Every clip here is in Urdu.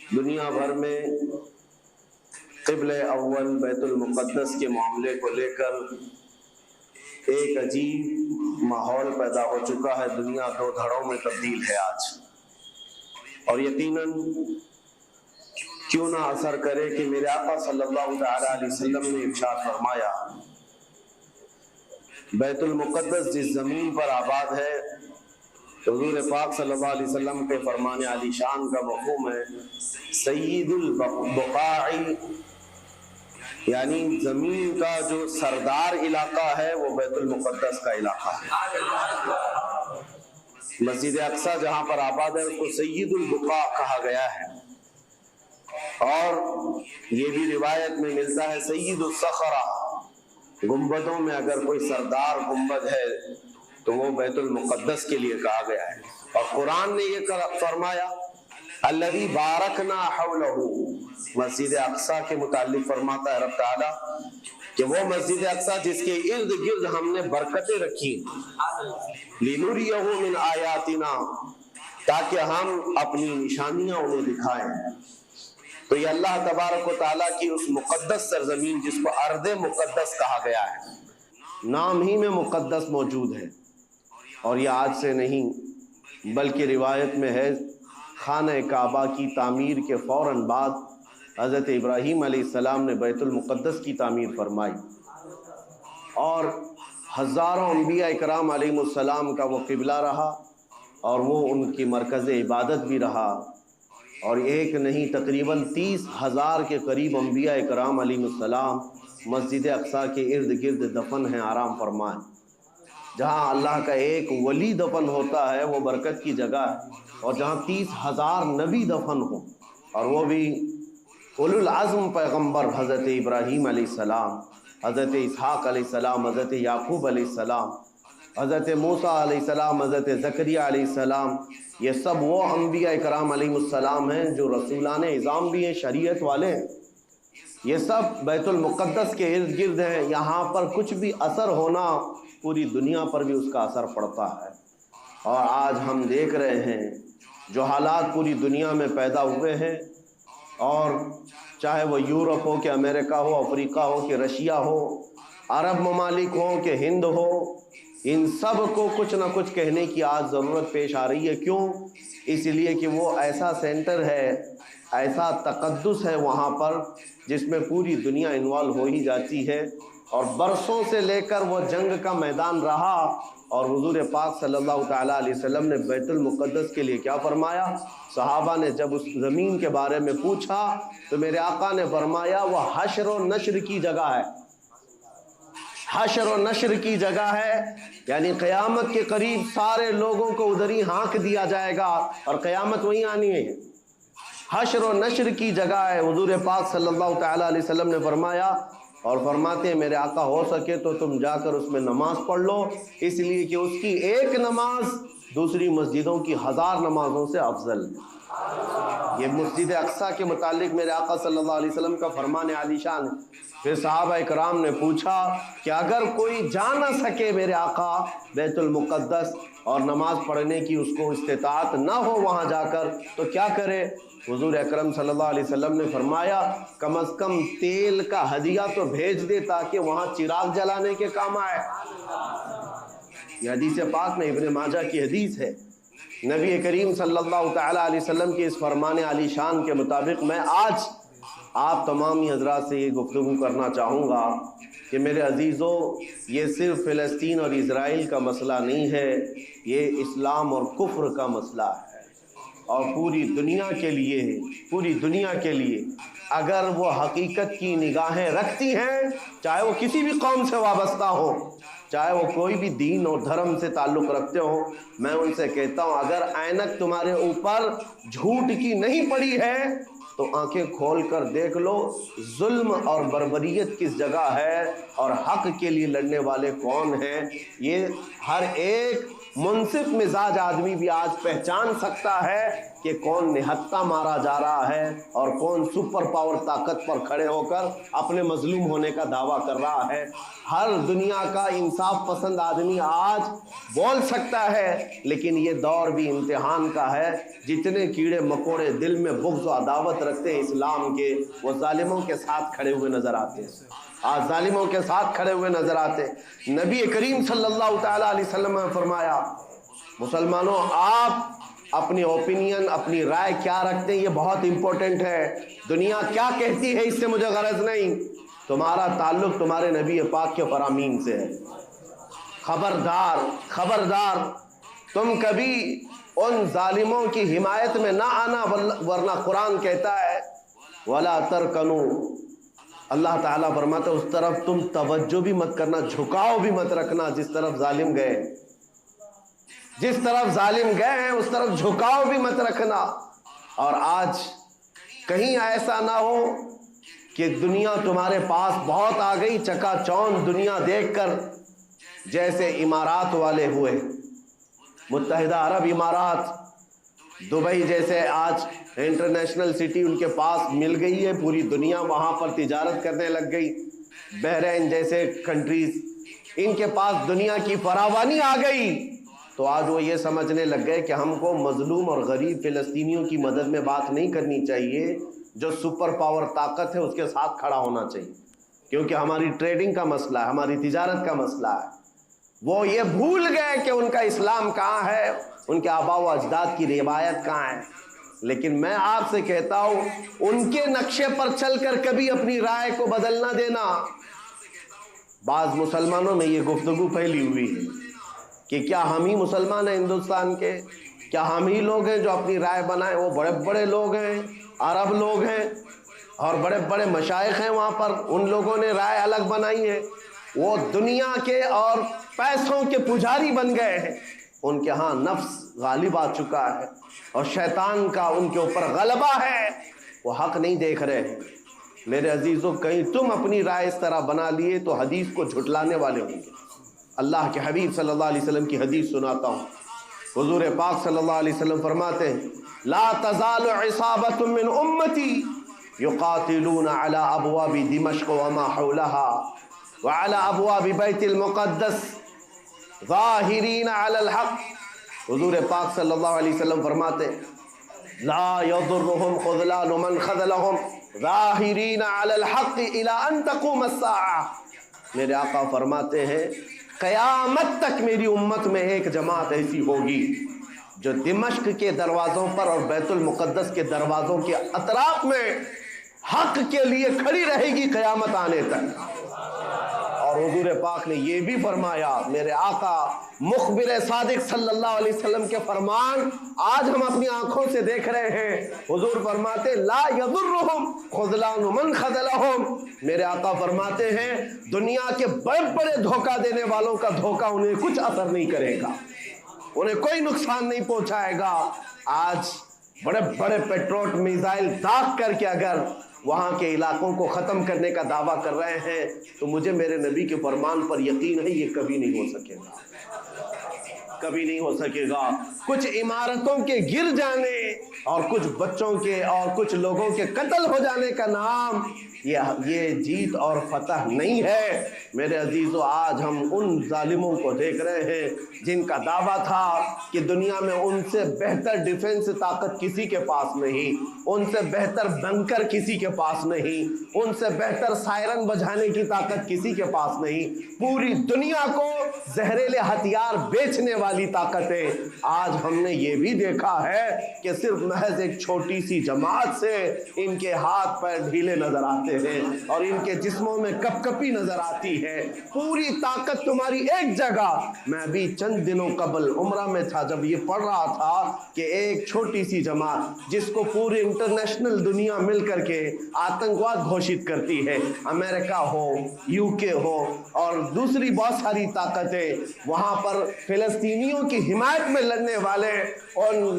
دنیا بھر میں قبلہ اول بیت المقدس کے معاملے کو لے کر ایک عجیب ماحول پیدا ہو چکا ہے۔ دنیا دو دھڑوں میں تبدیل ہے آج، اور یقیناً کیوں نہ اثر کرے کہ میرے آقا صلی اللہ تعالی علیہ وسلم نے ارشاد فرمایا، بیت المقدس جس زمین پر آباد ہے، حضور پاک صلی اللہ علیہ وسلم کے فرمان علی شان کا مفہوم ہے سید البقاع، یعنی زمین کا جو سردار علاقہ ہے وہ بیت المقدس کا علاقہ ہے۔ مسجد اقصی جہاں پر آباد ہے اس کو سید البقاع کہا گیا ہے، اور یہ بھی روایت میں ملتا ہے سید الصخرہ، گنبدوں میں اگر کوئی سردار گنبد ہے تو وہ بیت المقدس کے لیے کہا گیا ہے۔ اور قرآن نے یہ فرمایا الذی بارکنا حولہ، مسجد اقصی کے متعلق فرماتا ہے رب تعالیٰ کہ وہ مسجد اقصی جس کے ارد گرد ہم نے برکتیں رکھی، لنریہ من آیاتنا، تاکہ ہم اپنی نشانیاں انہیں دکھائیں۔ تو یہ اللہ تبارک و تعالیٰ کی اس مقدس سرزمین جس کو ارض مقدس کہا گیا ہے، نام ہی میں مقدس موجود ہے، اور یہ آج سے نہیں بلکہ روایت میں ہے خانہ کعبہ کی تعمیر کے فوراً بعد حضرت ابراہیم علیہ السلام نے بیت المقدس کی تعمیر فرمائی، اور ہزاروں انبیاء اکرام علیہ السلام کا وہ قبلہ رہا، اور وہ ان کی مرکز عبادت بھی رہا، اور ایک نہیں تقریباً 30,000 کے قریب انبیاء اکرام علیہ السلام مسجد اقصی کے ارد گرد دفن ہیں، آرام فرمائیں۔ جہاں اللہ کا ایک ولی دفن ہوتا ہے وہ برکت کی جگہ ہے، اور جہاں 30,000 نبی دفن ہو، اور وہ بھی اولو العزم پیغمبر حضرت ابراہیم علیہ السلام، حضرت اسحاق علیہ السلام، حضرت یعقوب علیہ السلام، حضرت موسیٰ علیہ السلام، حضرت زکریا علیہ السلام، یہ سب وہ انبیاء اکرام علیہ السلام ہیں جو رسولان اعظام بھی ہیں، شریعت والے ہیں۔ یہ سب بیت المقدس کے ارد گرد ہیں۔ یہاں پر کچھ بھی اثر ہونا پوری دنیا پر بھی اس کا اثر پڑتا ہے، اور آج ہم دیکھ رہے ہیں جو حالات پوری دنیا میں پیدا ہوئے ہیں، اور چاہے وہ یورپ ہو کہ امریکہ ہو، افریقہ ہو کہ رشیا ہو، عرب ممالک ہوں کہ ہند ہو، ان سب کو کچھ نہ کچھ کہنے کی آج ضرورت پیش آ رہی ہے۔ کیوں؟ اس لیے کہ وہ ایسا سینٹر ہے، ایسا تقدس ہے وہاں پر جس میں پوری دنیا انوالو ہو ہی جاتی ہے، اور برسوں سے لے کر وہ جنگ کا میدان رہا، اور حضور پاک صلی اللہ تعالیٰ علیہ وسلم نے بیت المقدس کے لیے کیا فرمایا؟ صحابہ نے جب اس زمین کے بارے میں پوچھا تو میرے آقا نے فرمایا وہ حشر و نشر کی جگہ ہے، حشر و نشر کی جگہ ہے، یعنی قیامت کے قریب سارے لوگوں کو ادھر ہی ہانک دیا جائے گا، اور قیامت وہیں آنی ہے۔ حشر و نشر کی جگہ ہے، حضور پاک صلی اللہ تعالیٰ علیہ وسلم نے فرمایا، اور فرماتے ہیں میرے آقا ہو سکے تو تم جا کر اس میں نماز پڑھ لو، اس لیے کہ اس کی ایک نماز دوسری مسجدوں کی 1000 نمازوں سے افضل ہے۔ یہ مسجد اقصی کے متعلق میرے آقا صلی اللہ علیہ وسلم کا فرمان عالی شان ہے۔ پھر صحابہ اکرام نے پوچھا کہ اگر کوئی جا نہ سکے میرے آقا بیت المقدس اور نماز پڑھنے کی اس کو استطاعت نہ ہو وہاں جا کر، تو کیا کرے؟ حضور اکرم صلی اللہ علیہ وسلم نے فرمایا کم از کم تیل کا ہدیہ تو بھیج دے تاکہ وہاں چراغ جلانے کے کام آئے۔ یہ حدیث پاک میں ابن ماجہ کی حدیث ہے۔ نبی کریم صلی اللہ تعالیٰ علیہ وسلم کے اس فرمان علی شان کے مطابق میں آج آپ تمامی حضرات سے یہ گفتگو کرنا چاہوں گا کہ میرے عزیزوں، یہ صرف فلسطین اور اسرائیل کا مسئلہ نہیں ہے، یہ اسلام اور کفر کا مسئلہ ہے، اور پوری دنیا کے لیے، پوری دنیا کے لیے اگر وہ حقیقت کی نگاہیں رکھتی ہیں، چاہے وہ کسی بھی قوم سے وابستہ ہو، چاہے وہ کوئی بھی دین اور دھرم سے تعلق رکھتے ہوں، میں ان سے کہتا ہوں اگر اینک تمہارے اوپر جھوٹ کی نہیں پڑی ہے تو آنکھیں کھول کر دیکھ لو ظلم اور بربریت کس جگہ ہے اور حق کے لیے لڑنے والے کون ہیں۔ یہ ہر ایک منصف مزاج آدمی بھی آج پہچان سکتا ہے کہ کہ کون نہتہ مارا جا رہا ہے اور کون سپر پاور طاقت پر کھڑے ہو کر اپنے مظلوم ہونے کا دعویٰ کر رہا ہے۔ ہر دنیا کا انصاف پسند آدمی آج بول سکتا ہے، لیکن یہ دور بھی امتحان کا ہے۔ جتنے کیڑے مکوڑے دل میں بغض و عداوت رکھتے ہیں اسلام کے، وہ ظالموں کے ساتھ کھڑے ہوئے نظر آتے ہیں، آج ظالموں کے ساتھ کھڑے ہوئے نظر آتے ہیں۔ نبی کریم صلی اللہ تعالیٰ علیہ وسلم نے فرمایا، مسلمانوں آپ اپنی اوپینین، اپنی رائے کیا رکھتے ہیں یہ بہت امپورٹنٹ ہے۔ دنیا کیا کہتی ہے اس سے مجھے غرض نہیں، تمہارا تعلق تمہارے نبی پاک کے فرامین سے ہے۔ خبردار خبردار، تم کبھی ان ظالموں کی حمایت میں نہ آنا، ورنہ قرآن کہتا ہے وَلَا تَرْكَنُوا، اللہ تعالیٰ فرماتا ہے اس طرف تم توجہ بھی مت کرنا، جھکاؤ بھی مت رکھنا جس طرف ظالم گئے، جس طرف ظالم گئے ہیں اس طرف جھکاؤ بھی مت رکھنا۔ اور آج کہیں ایسا نہ ہو کہ دنیا تمہارے پاس بہت آ گئی، چکا چوند دنیا دیکھ کر جیسے امارات والے ہوئے، متحدہ عرب امارات، دبئی جیسے آج انٹرنیشنل سٹی ان کے پاس مل گئی ہے، پوری دنیا وہاں پر تجارت کرنے لگ گئی، بحرین جیسے کنٹریز، ان کے پاس دنیا کی فراوانی آ گئی، تو آج وہ یہ سمجھنے لگ گئے کہ ہم کو مظلوم اور غریب فلسطینیوں کی مدد میں بات نہیں کرنی چاہیے، جو سپر پاور طاقت ہے اس کے ساتھ کھڑا ہونا چاہیے، کیونکہ ہماری ٹریڈنگ کا مسئلہ ہے، ہماری تجارت کا مسئلہ ہے۔ وہ یہ بھول گئے کہ ان کا اسلام کہاں ہے، ان کے آباء و اجداد کی روایت کہاں ہے۔ لیکن میں آپ سے کہتا ہوں ان کے نقشے پر چل کر کبھی اپنی رائے کو بدل نہ دینا۔ بعض مسلمانوں میں یہ گفتگو پھیلی ہوئی ہے کہ کیا ہم ہی مسلمان ہیں ہندوستان کے، کیا ہم ہی لوگ ہیں جو اپنی رائے بنائیں، وہ بڑے بڑے لوگ ہیں، عرب لوگ ہیں اور بڑے بڑے مشائخ ہیں وہاں پر، ان لوگوں نے رائے الگ بنائی ہے، وہ دنیا کے اور پیسوں کے پجاری بن گئے ہیں، ان کے ہاں نفس غالب آ چکا ہے اور شیطان کا ان کے اوپر غلبہ ہے، وہ حق نہیں دیکھ رہے ہیں۔ میرے عزیزوں، کہیں تم اپنی رائے اس طرح بنا لیے تو حدیث کو جھٹلانے والے ہوں گے۔ اللہ کے حبیب صلی اللہ علیہ وسلم کی حدیث سناتا ہوں، حضور پاک صلی اللہ علیہ وسلم فرماتے ہیں لا تزال عصابۃ من امتی یقاتلون علی ابواب دمشق وما حولها وعلى ابواب بیت المقدس ظاہرین علی الحق۔ حضور پاک صلی اللہ علیہ وسلم فرماتے لا یضرهم خذلان من خذلهم ظاہرین علی الحق الى ان تقوم الساعہ۔ میرے آقا فرماتے ہیں قیامت تک میری امت میں ایک جماعت ایسی ہوگی جو دمشق کے دروازوں پر اور بیت المقدس کے دروازوں کے اطراف میں حق کے لیے کھڑی رہے گی قیامت آنے تک۔ اور حضور پاک نے یہ بھی فرمایا، میرے آقا مخبر صادق صلی اللہ علیہ وسلم کے فرمان آج ہم اپنی آنکھوں سے دیکھ رہے ہیں۔ حضور فرماتے لا یضرهم خذلان من خذلهم، میرے آقا فرماتے ہیں دنیا کے بڑے بڑے دھوکہ دینے والوں کا دھوکہ انہیں کچھ اثر نہیں کرے گا، انہیں کوئی نقصان نہیں پہنچائے گا۔ آج بڑے بڑے پیٹروٹ میزائل داغ کر کے اگر وہاں کے علاقوں کو ختم کرنے کا دعویٰ کر رہے ہیں تو مجھے میرے نبی کے فرمان پر یقین ہے یہ کبھی نہیں ہو سکے گا، کبھی نہیں ہو سکے گا۔ کچھ عمارتوں کے گر جانے اور کچھ بچوں کے اور کچھ لوگوں کے قتل ہو جانے کا نام یہ جیت اور فتح نہیں ہے۔ میرے عزیزو، آج ہم ان ظالموں کو دیکھ رہے ہیں جن کا دعویٰ تھا کہ دنیا میں ان سے بہتر ڈیفنس طاقت کسی کے پاس نہیں، ان سے بہتر بنکر کسی کے پاس نہیں، ان سے بہتر سائرن بجانے کی طاقت کسی کے پاس نہیں، پوری دنیا کو زہریلے ہتھیار بیچنے والی طاقتیں۔ آج ہم نے یہ بھی دیکھا ہے کہ صرف محض ایک چھوٹی سی جماعت سے ان کے ہاتھ پیر ڈھیلے نظر آتے ہیں اور ان کے جسموں میں کپ کپی نظر آتی ہے۔ پوری طاقت تمہاری ایک جگہ۔ میں ابھی چند دنوں قبل عمرہ میں تھا، جب یہ پڑھ رہا تھا کہ ایک چھوٹی سی جماعت جس کو پوری انٹرنیشنل دنیا مل کر کے آتنکواد گھوشت کرتی ہے، امریکہ ہو، یو کے ہو اور دوسری بہت ساری طاقتیں، وہاں پر فلسطینیوں کی حمایت میں لڑنے والے ان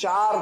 4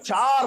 4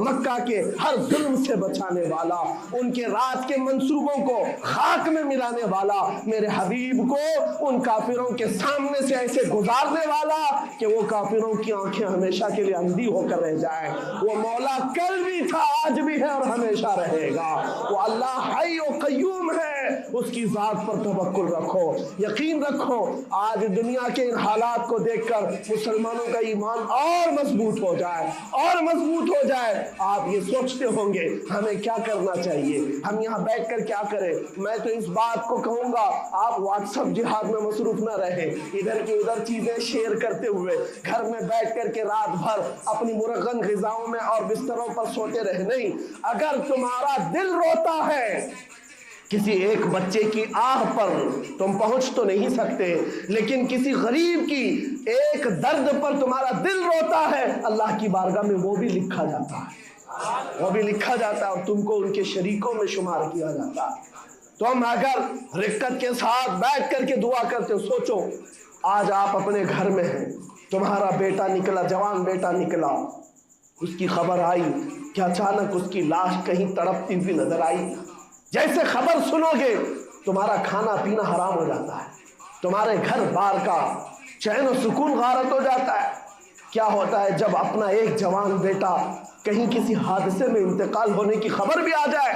مکہ کے ہر ظلم سے بچانے والا، ان کے رات کے منصوبوں کو خاک میں ملانے والا، میرے حبیب کو ان کافروں کے سامنے سے ایسے گزارنے والا کہ وہ کافروں کی آنکھیں ہمیشہ کے لیے اندھی ہو کر رہ جائیں۔ وہ مولا کل بھی تھا، آج بھی ہے اور ہمیشہ رہے گا۔ وہ اللہ حی و قیوم ہے، اس کی ذات پر توکل رکھو، یقین رکھو۔ آج دنیا کے ان حالات کو دیکھ کر مسلمانوں کا ایمان اور مضبوط ہو جائے، اور مضبوط ہو جائے۔ آپ یہ سوچتے ہوں گے ہمیں کیا کرنا چاہیے، ہم یہاں بیٹھ کر کیا کریں؟ میں تو اس بات کو کہوں گا آپ واٹس ایپ جہاد میں مصروف نہ رہیں، ادھر کی ادھر چیزیں شیئر کرتے ہوئے گھر میں بیٹھ کر کے رات بھر اپنی مرغن غذاؤں میں اور بستروں پر سوتے رہے نہیں۔ اگر تمہارا دل روتا ہے کسی ایک بچے کی آہ پر تم پہنچ تو نہیں سکتے، لیکن کسی غریب کی ایک درد پر تمہارا دل روتا ہے، اللہ کی بارگاہ میں وہ بھی لکھا جاتا ہے، وہ بھی لکھا جاتا ہے اور تم کو ان کے شریکوں میں شمار کیا جاتا ہے۔ تم اگر رقت کے ساتھ بیٹھ کر کے دعا کرتے ہو، سوچو آج آپ اپنے گھر میں ہیں، تمہارا بیٹا نکلا، جوان بیٹا نکلا، اس کی خبر آئی کہ اچانک اس کی لاش کہیں تڑپتی ہوئی نظر آئی۔ جیسے خبر سنو گے تمہارا کھانا پینا حرام ہو جاتا ہے، تمہارے گھر بار کا چین و سکون غارت ہو جاتا ہے۔ کیا ہوتا ہے جب اپنا ایک جوان بیٹا کہیں کسی حادثے میں انتقال ہونے کی خبر بھی آ جائے،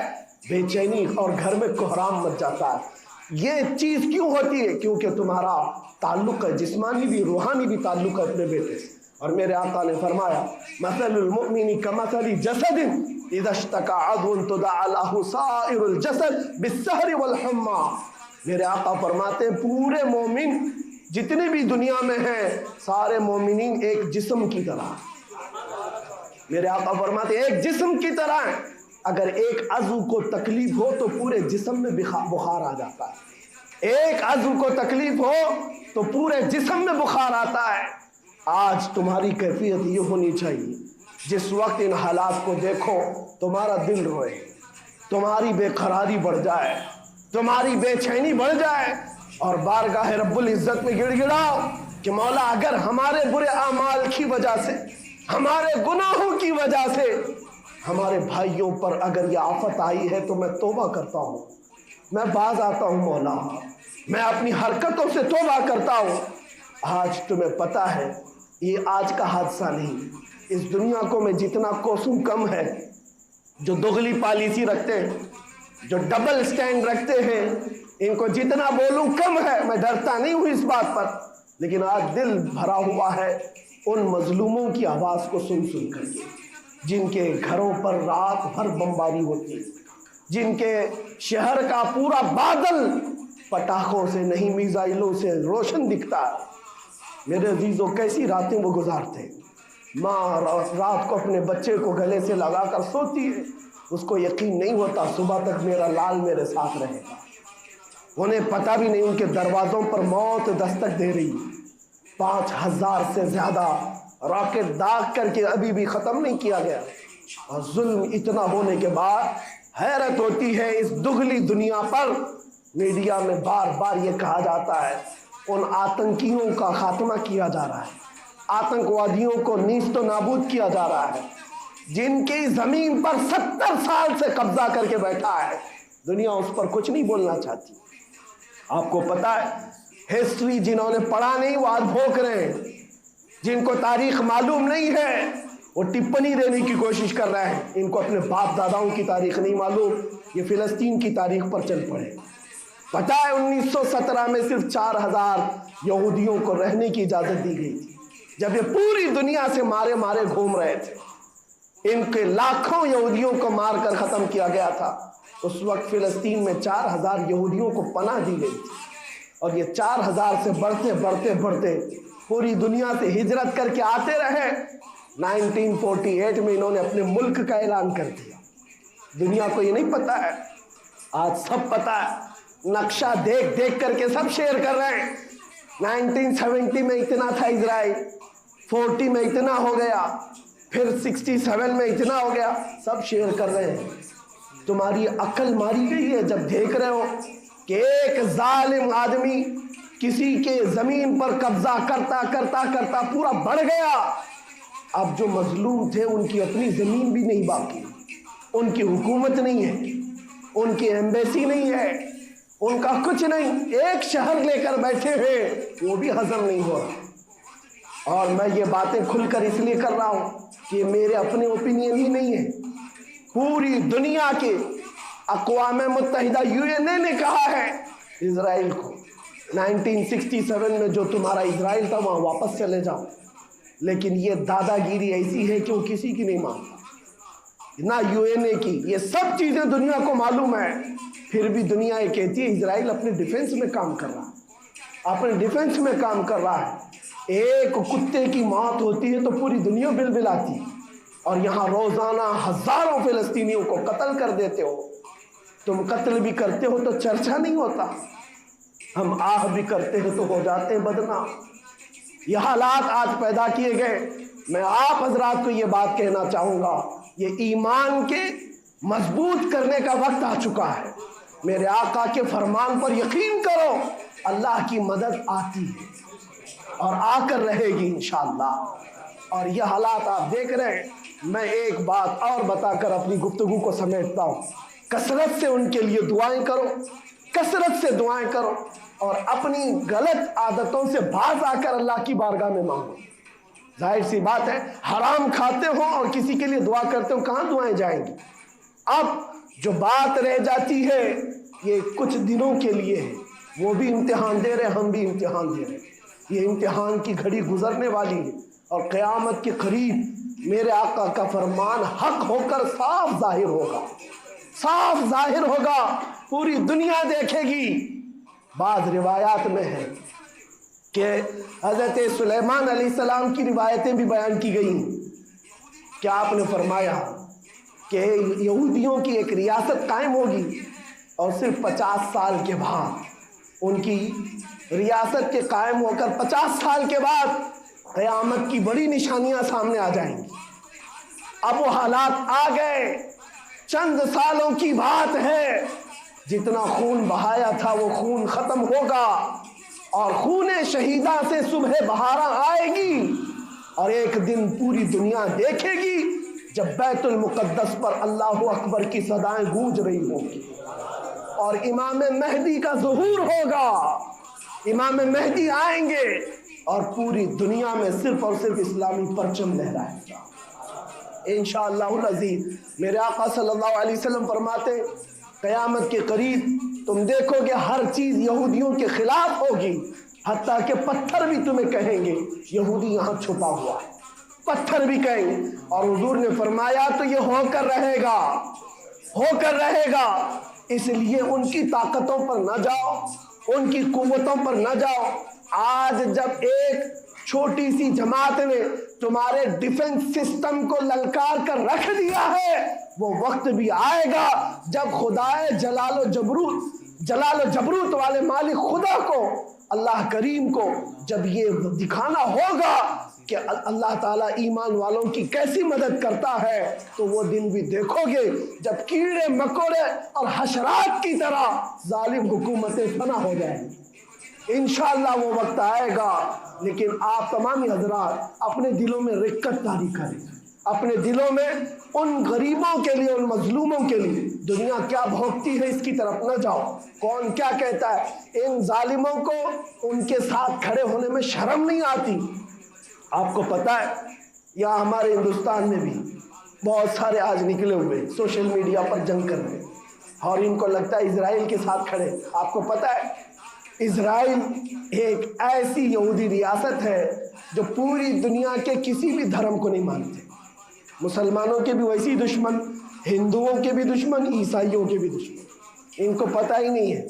بے چینی اور گھر میں کوہرام مچ جاتا ہے۔ یہ چیز کیوں ہوتی ہے؟ کیونکہ تمہارا تعلق ہے، جسمانی بھی روحانی بھی تعلق ہے اپنے بیٹے سے۔ اور میرے آقا نے فرمایا مثل المؤمن کمثل جسد اذا اشتكى عضو تداعى له سائر الجسد بالسهر والحمى۔ میرے آقا فرماتے ہیں پورے مومن جتنے بھی دنیا میں ہیں سارے مومنین ایک جسم کی طرح، میرے آقا فرماتے ہیں ایک جسم کی طرح ہیں، اگر ایک عضو کو تکلیف ہو تو پورے جسم میں بخار آ جاتا ہے، ایک عضو کو تکلیف ہو تو پورے جسم میں بخار آتا ہے۔ آج تمہاری کیفیت یہ ہونی چاہیے جس وقت ان حالات کو دیکھو تمہارا دل روئے، تمہاری بے قراری بڑھ جائے، تمہاری بے چینی بڑھ جائے، اور بارگاہ رب العزت میں گڑ گڑاؤ کہ مولا اگر ہمارے برے اعمال کی وجہ سے، ہمارے گناہوں کی وجہ سے ہمارے بھائیوں پر اگر یہ آفت آئی ہے تو میں توبہ کرتا ہوں، میں باز آتا ہوں مولا، میں اپنی حرکتوں سے توبہ کرتا ہوں۔ آج تمہیں پتہ ہے یہ آج کا حادثہ نہیں، اس دنیا کو میں جتنا کوسوں کم ہے، جو دغلی پالیسی رکھتے ہیں، جو ڈبل سٹینڈ رکھتے ہیں، ان کو جتنا بولوں کم ہے۔ میں ڈرتا نہیں ہوں اس بات پر، لیکن آج دل بھرا ہوا ہے ان مظلوموں کی آواز کو سن سن کر کے، جن کے گھروں پر رات بھر بمباری ہوتی ہے، جن کے شہر کا پورا بادل پٹاخوں سے نہیں میزائلوں سے روشن دکھتا ہے۔ میرے عزیزوں کیسی راتیں وہ گزارتے ہیں، ماں رات کو اپنے بچے کو گلے سے لگا کر سوتی ہے، اس کو یقین نہیں ہوتا صبح تک میرا لال میرے ساتھ رہے گا، انہیں پتہ بھی نہیں ان کے دروازوں پر موت دستک دے رہی ہے۔ 5000 سے زیادہ راکٹ داغ کر کے ابھی بھی ختم نہیں کیا گیا، اور ظلم اتنا ہونے کے بعد حیرت ہوتی ہے اس دگلی دنیا پر میڈیا میں بار بار یہ کہا جاتا ہے ان آتنکیوں کا خاتمہ کیا جا رہا ہے، آتنکوادیوں کو نیست و نابود کیا جا رہا ہے، جن کی زمین پر 70 سال سے قبضہ کر کے بیٹھا ہے، دنیا اس پر کچھ نہیں بولنا چاہتی۔ آپ کو پتا ہے ہسٹری جنہوں نے پڑھا نہیں وہ آج بھوک رہے ہیں، جن کو تاریخ معلوم نہیں ہے وہ ٹپنی دینے کی کوشش کر رہے ہیں، ان کو اپنے باپ داداؤں کی تاریخ نہیں معلوم، یہ فلسطین کی تاریخ پر چل پڑے۔ پتہ ہے 1917 میں صرف 4000 یہودیوں کو رہنے کی اجازت دی گئی تھی، جب یہ پوری دنیا سے مارے مارے گھوم رہے تھے، ان کے لاکھوں یہودیوں کو مار کر ختم کیا گیا تھا۔ اس وقت فلسطین میں 4000 یہودیوں کو پناہ دی گئی تھی، اور یہ 4000 سے بڑھتے بڑھتے بڑھتے پوری دنیا سے ہجرت کر کے آتے رہے۔ 1948 میں انہوں نے اپنے ملک کا اعلان کر دیا۔ دنیا کو یہ نہیں پتا ہے، آج سب پتا ہے، نقشہ دیکھ دیکھ کر کے سب شیئر کر رہے ہیں۔ 1970 میں اتنا تھا اسرائیل، 40 میں اتنا ہو گیا، پھر 67 میں اتنا ہو گیا، سب شیئر کر رہے ہیں۔ تمہاری عقل ماری گئی ہے جب دیکھ رہے ہو کہ ایک ظالم آدمی کسی کے زمین پر قبضہ کرتا کرتا کرتا پورا بڑھ گیا، اب جو مظلوم تھے ان کی اپنی زمین بھی نہیں باقی، ان کی حکومت نہیں ہے، ان کی ایمبیسی نہیں ہے، ان کا کچھ نہیں، ایک شہر لے کر بیٹھے ہیں وہ بھی ہضم نہیں ہو رہا۔ اور میں یہ باتیں کھل کر اس لیے کر رہا ہوں کہ میرے اپنے اوپینین ہی نہیں ہے، پوری دنیا کے اقوام متحدہ UN نے کہا ہے اسرائیل کو 1967 میں جو تمہارا اسرائیل تھا وہاں واپس چلے جاؤ، لیکن یہ دادا گیری ایسی ہے کہ وہ کسی کی نہیں مانتا، نہ UN کی، یہ سب چیزیں دنیا کو معلوم ہے، پھر بھی دنیا یہ کہتی ہے اسرائیل اپنے ڈیفنس میں کام کر رہا ہے، اپنے ڈیفنس میں کام کر رہا ہے۔ ایک کتے کی موت ہوتی ہے تو پوری دنیا بلبلاتی ہے، اور یہاں روزانہ ہزاروں فلسطینیوں کو قتل کر دیتے ہو، تم قتل بھی کرتے ہو تو چرچا نہیں ہوتا، ہم آہ بھی کرتے ہیں تو ہو جاتے ہیں بدنام۔ یہ حالات آج پیدا کیے گئے۔ میں آپ حضرات کو یہ بات کہنا چاہوں گا، یہ ایمان کے مضبوط کرنے کا وقت آ چکا ہے۔ میرے آقا کے فرمان پر یقین کرو، اللہ کی مدد آتی ہے اور آ کر رہے گی انشاءاللہ۔ اور یہ حالات آپ دیکھ رہے ہیں۔ میں ایک بات اور بتا کر اپنی گفتگو کو سمیٹتا ہوں، کثرت سے ان کے لیے دعائیں کرو، کثرت سے دعائیں کرو، اور اپنی غلط عادتوں سے باز آ کر اللہ کی بارگاہ میں مانگو۔ ظاہر سی بات ہے، حرام کھاتے ہو اور کسی کے لیے دعا کرتے ہو، کہاں دعائیں جائیں گی؟ اب جو بات رہ جاتی ہے یہ کچھ دنوں کے لیے ہے، وہ بھی امتحان دے رہے، ہم بھی امتحان دے رہے، یہ امتحان کی گھڑی گزرنے والی ہے، اور قیامت کے قریب میرے آقا کا فرمان حق ہو کر صاف ظاہر ہوگا، صاف ظاہر ہوگا، پوری دنیا دیکھے گی۔ بعض روایات میں ہے کہ حضرت سلیمان علیہ السلام کی روایتیں بھی بیان کی گئی کہ آپ نے فرمایا کہ یہودیوں کی ایک ریاست قائم ہوگی، اور صرف 50 سال کے بعد ان کی ریاست کے قائم ہو کر 50 سال کے بعد قیامت کی بڑی نشانیاں سامنے آ جائیں گی۔ اب وہ حالات آ گئے، چند سالوں کی بات ہے، جتنا خون بہایا تھا وہ خون ختم ہوگا، اور خون شہیدہ سے صبح بہارا آئے گی، اور ایک دن پوری دنیا دیکھے گی جب بیت المقدس پر اللہ اکبر کی صدائیں گونج رہی ہوں گی، اور امام مہدی کا ظہور ہوگا، امام مہدی آئیں گے، اور پوری دنیا میں صرف اور صرف اسلامی پرچم لہرائے گا انشاءاللہ العزیز۔ میرے آقا صلی اللہ علیہ وسلم فرماتے ہیں قیامت کے قریب تم دیکھو گے ہر چیز یہودیوں کے خلاف ہوگی، حتیٰ کہ پتھر بھی تمہیں کہیں گے یہودی یہاں چھپا ہوا ہے، پتھر بھی کہیں گے۔ اور حضور نے فرمایا تو یہ ہو کر رہے گا، ہو کر رہے گا، اس لیے ان کی طاقتوں پر نہ جاؤ، ان کی قوتوں پر نہ جاؤ۔ آج جب ایک چھوٹی سی جماعت نے تمہارے ڈیفنس سسٹم کو للکار کر رکھ دیا ہے، وہ وقت بھی آئے گا جب خدائے جلال و جبروت والے مالک خدا کو، اللہ کریم کو، جب یہ دکھانا ہوگا کہ اللہ تعالیٰ ایمان والوں کی کیسی مدد کرتا ہے، تو وہ دن بھی دیکھو گے جب کیڑے مکوڑے اور حشرات کی طرح ظالم حکومتیں فنا ہو جائیں گی۔ انشاءاللہ وہ وقت آئے گا، لیکن آپ تمام حضرات اپنے دلوں میں رقت طاری کریں، اپنے دلوں میں ان غریبوں کے لیے، ان مظلوموں کے لیے دنیا کیا بھوگتی ہے اس کی طرف نہ جاؤ، کون کیا کہتا ہے، ان ظالموں کو ان کے ساتھ کھڑے ہونے میں شرم نہیں آتی۔ آپ کو پتہ ہے یہاں ہمارے ہندوستان میں بھی بہت سارے آج نکلے ہوئے سوشل میڈیا پر جنگ کر رہے، اور ان کو لگتا ہے اسرائیل کے ساتھ کھڑے۔ آپ کو پتہ ہے اسرائیل ایک ایسی یہودی ریاست ہے جو پوری دنیا کے کسی بھی دھرم کو نہیں مانتے، مسلمانوں کے بھی ویسی دشمن، ہندوؤں کے بھی دشمن، عیسائیوں کے بھی دشمن۔ ان کو پتہ ہی نہیں ہے،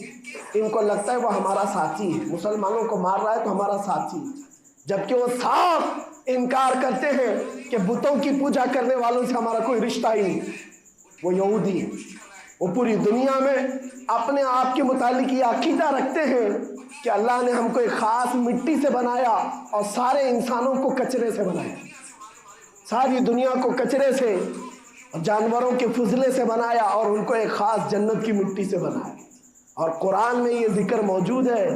ان کو لگتا ہے وہ ہمارا ساتھی ہے، مسلمانوں کو مار رہا ہے تو ہمارا ساتھی ہے، جبکہ وہ صاف انکار کرتے ہیں کہ بتوں کی پوجا کرنے والوں سے ہمارا کوئی رشتہ ہی نہیں۔ وہ یہودی ہیں، وہ پوری دنیا میں اپنے آپ کے متعلق یہ عقیدہ رکھتے ہیں کہ اللہ نے ہم کو ایک خاص مٹی سے بنایا اور سارے انسانوں کو کچرے سے بنایا، ساری دنیا کو کچرے سے، جانوروں کے فضلے سے بنایا، اور ان کو ایک خاص جنت کی مٹی سے بنایا۔ اور قرآن میں یہ ذکر موجود ہے،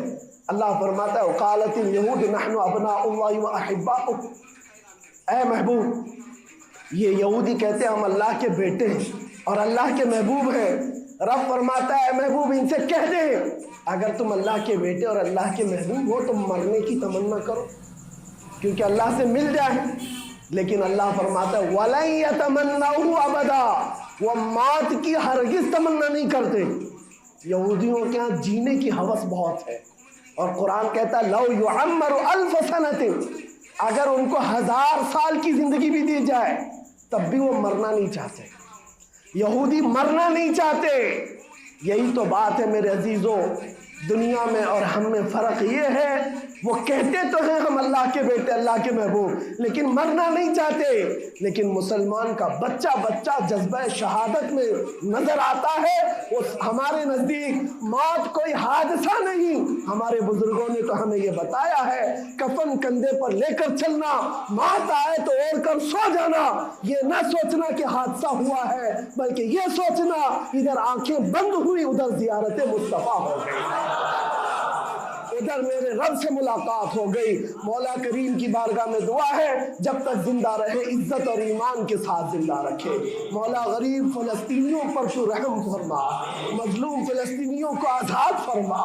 اللہ فرماتا ہے وقالت اليہود نحن ابناء اللہ واحباؤہ، اے محبوب، یہ یہودی کہتے ہیں ہم اللہ کے بیٹے ہیں اور اللہ کے محبوب ہیں۔ رب فرماتا ہے اے محبوب ان سے کہہ دے اگر تم اللہ کے بیٹے اور اللہ کے محبوب ہو تو مرنے کی تمنا کرو، کیونکہ اللہ سے مل جائے۔ لیکن اللہ فرماتا ہے وَلَن يَتَمَنَّوْهُ أَبَدًا، وہ موت کی ہرگز تمنا نہیں کرتے۔ یہودیوں کے ہاں جینے کی ہوس بہت ہے، اور قرآن کہتا ہے لَوْ يُعَمَّرُ أَلْفَ سَنَةٍ، اگر ان کو 1000 سال کی زندگی بھی دی جائے تب بھی وہ مرنا نہیں چاہتے۔ یہودی مرنا نہیں چاہتے۔ یہی تو بات ہے میرے عزیزوں، دنیا میں اور ہم میں فرق یہ ہے وہ کہتے تو ہیں ہم اللہ کے بیٹے اللہ کے محبوب، لیکن مرنا نہیں چاہتے۔ لیکن مسلمان کا بچہ جذبہ شہادت میں نظر آتا ہے۔ وہ ہمارے نزدیک موت کوئی حادثہ نہیں، ہمارے بزرگوں نے تو ہمیں یہ بتایا ہے کفن کندھے پر لے کر چلنا، موت آئے تو اوڑھ کر سو جانا، یہ نہ سوچنا کہ حادثہ ہوا ہے، بلکہ یہ سوچنا ادھر آنکھیں بند ہوئی ادھر زیارت مصطفیٰ ہو گئی، ادھر میرے رب سے ملاقات ہو گئی۔ مولا کریم کی بارگاہ میں دعا ہے جب تک زندہ رہے عزت اور ایمان کے ساتھ زندہ رکھے۔ مولا غریب فلسطینیوں پر تو رحم فرما، مظلوم فلسطینیوں کو آزاد فرما۔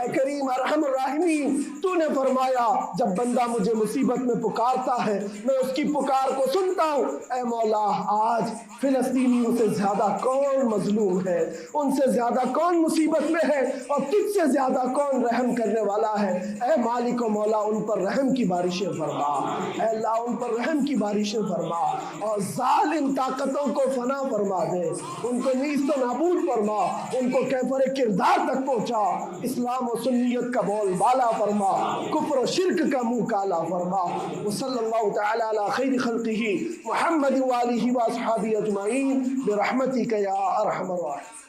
اے کریم ارحم الراحمین، تو نے فرمایا جب بندہ مجھے مصیبت میں پکارتا ہے میں اس کی پکار کو سنتا ہوں۔ اے مولا آج فلسطینیوں سے زیادہ کون مظلوم ہے، ان سے زیادہ کون مصیبت میں ہے، اور تجھ سے زیادہ کون رحم کرنے والا ہے۔ اے مالک و مولا ان پر رحم کی بارشیں فرما، اے اللہ ان پر رحم کی بارشیں فرما، اور ظالم طاقتوں کو فنا فرما دے، ان کو نیست و نابود فرما، ان کو کیفر کردار تک پہنچا، اسلام و سنیت کا بول بالا فرما، کفر و شرک کا منہ کالا فرما۔ وصلی اللہ تعالی علی خیر خلقہ محمد وآلہ واصحابہ اجمعین برحمتک یا ارحم الراحمین۔